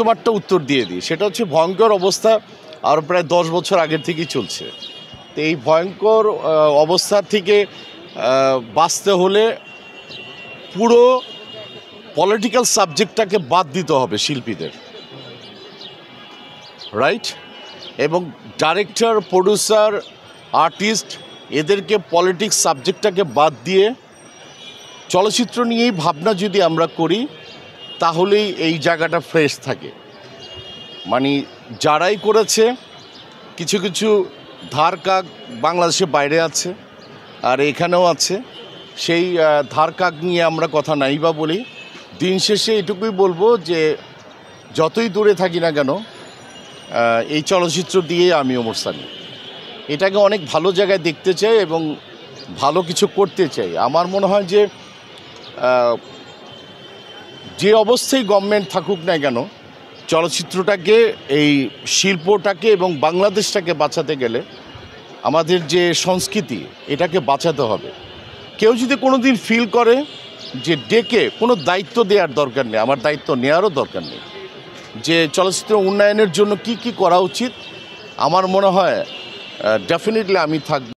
তোমারটা উত্তর দিয়ে দিই। সেটা হচ্ছে ভয়ঙ্কর অবস্থা আর প্রায় 10 বছর আগের থেকেই চলছে। তো এই ভয়ঙ্কর অবস্থা থেকে বাঁচতে হলে পুরো পলিটিক্যাল সাবজেক্টটাকে বাদ দিতে হবে শিল্পীদের, রাইট? এবং ডাইরেক্টর, প্রডিউসার, আর্টিস্ট এদেরকে পলিটিক্স সাবজেক্টটাকে বাদ দিয়ে চলচ্চিত্র নিয়েই ভাবনা যদি আমরা করি তাহলেই এই জায়গাটা ফ্রেশ থাকে। মানে যারাই করেছে কিছু কিছু ধার কাক বাংলাদেশের বাইরে আছে আর এখানেও আছে, সেই ধার কাক নিয়ে আমরা কথা নাই বা বলি। দিন শেষে এটুকুই বলবো যে যতই দূরে থাকি না কেন এই চলচ্চিত্র দিয়ে আমি ওমর সানি এটাকে অনেক ভালো জায়গায় দেখতে চাই এবং ভালো কিছু করতে চাই। আমার মনে হয় যে যে অবস্থায় গভর্নমেন্ট থাকুক না কেন চলচ্চিত্রটাকে, এই শিল্পটাকে এবং বাংলাদেশটাকে বাঁচাতে গেলে আমাদের যে সংস্কৃতি এটাকে বাঁচাতে হবে। কেউ যদি কোনো দিন ফিল করে যে ডেকে কোনো দায়িত্ব দেওয়ার দরকার নেই, আমার দায়িত্ব নেওয়ারও দরকার নেই, যে চলচ্চিত্র উন্নয়নের জন্য কি কি করা উচিত, আমার মনে হয় ডেফিনেটলি আমি থাকব।